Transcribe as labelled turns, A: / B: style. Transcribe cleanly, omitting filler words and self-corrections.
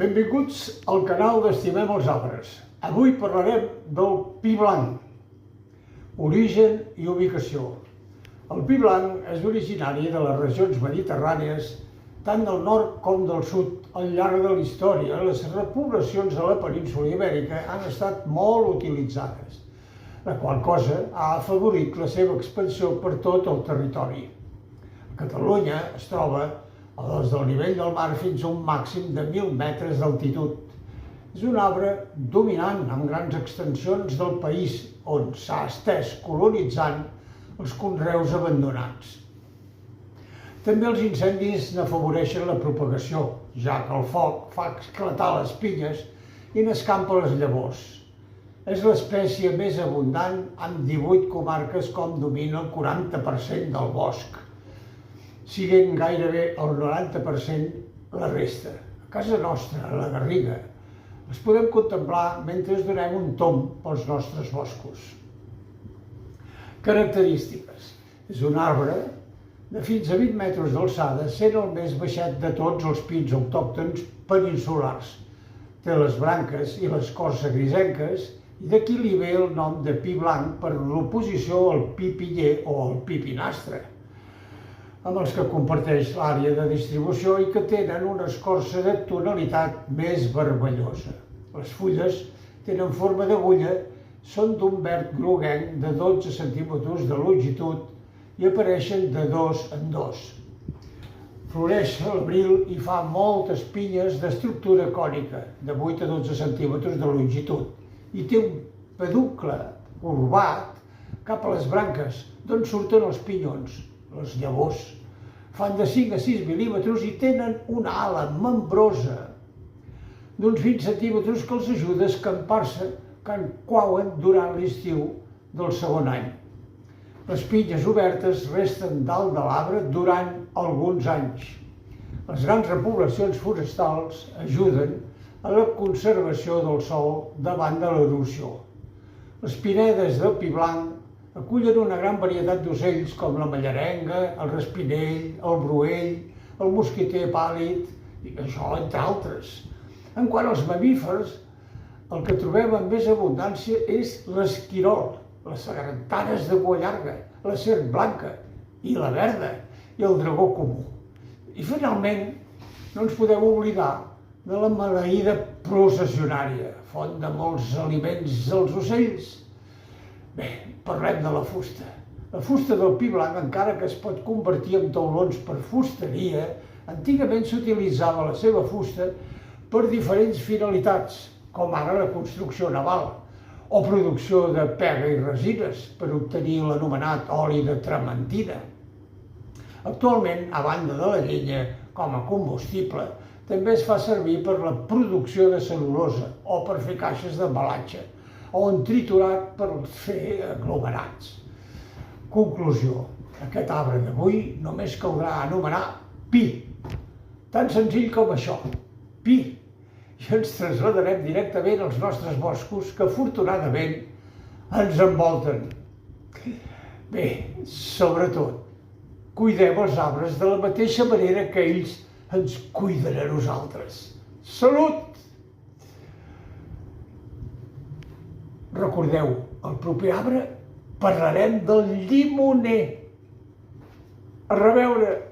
A: Benvinguts al canal d'Estimem els Arbres. Avui parlarem del pi blanc, origen i ubicació. El pi blanc és originari de les regions mediterrànies, tant del nord com del sud. Al llarg de la història, les repoblacions a la península Ibèrica han estat molt utilitzades, la qual cosa ha afavorit la seva expansió per tot el territori. A Catalunya es troba des del nivell del mar fins a un màxim de 1.000 metres d'altitud. És un arbre dominant amb grans extensions del país, on s'ha estès colonitzant els conreus abandonats. També els incendis n'afavoreixen la propagació, ja que el foc fa esclatar les pinyes i n'escampa les llavors. És l'espècie més abundant en 18 comarques com domina el 40% del bosc, siguent gairebé el 90% la resta. A casa nostra, a la Garriga, els podem contemplar mentre donem un tomb pels nostres boscos. Característiques. És un arbre de fins a 20 metres d'alçada, sent el més baixet de tots els pins autòctons peninsulars. Té les branques i l'escorça grisenques, i d'aquí li ve el nom de pi blanc per l'oposició al pi pinyer o al pi pinastre, amb els que comparteix l'àrea de distribució i que tenen una escorça de tonalitat més vermellosa. Les fulles tenen forma d'agulla, són d'un verd groguenc de 12 centímetres de longitud i apareixen de 2 en 2. Floreix a l'abril i fa moltes pinyes d'estructura cònica, de 8 a 12 centímetres de longitud, i té un peducle corbat cap a les branques, d'on surten els pinyons. Les llavors fan de 5 a 6 mil·límetres i tenen una ala membrosa d'uns 20 centímetres que els ajuda a escampar-se quan cauen durant l'estiu del segon any. Les pinyes obertes resten dalt de l'arbre durant alguns anys. Les grans repoblacions forestals ajuden a la conservació del sòl davant de l'erosió. Les pinedes del pi blanc acullen una gran varietat d'ocells com la mallarenga, el raspinell, el bruell, el mosquiter pàl·lid, i això entre altres. En quant als mamífers, el que trobem amb més abundància és l'esquirol, les sargantanes de cua llarga, la serp blanca i la verda i el dragó comú. I finalment, no ens podem oblidar de la maleïda processionària, font de molts aliments als ocells. Bé, parlem de la fusta. La fusta del pi blanc, encara que es pot convertir en taulons per fusteria, antigament s'utilitzava la seva fusta per diferents finalitats, com ara la construcció naval o producció de pega i resines per obtenir l'anomenat oli de trementina. Actualment, a banda de la llenya com a combustible, també es fa servir per la producció de cel·lulosa o per fer caixes d'embalatge, o en triturat per fer aglomerats. Conclusió. Aquest arbre d'avui només caldrà anomenar pi. Tan senzill com això. Pi. I ens trasladarem directament als nostres boscos que afortunadament ens envolten. Bé, sobretot, cuidem els arbres de la mateixa manera que ells ens cuiden a nosaltres. Salut! Recordeu, al proper arbre parlarem del llimoner. A reveure!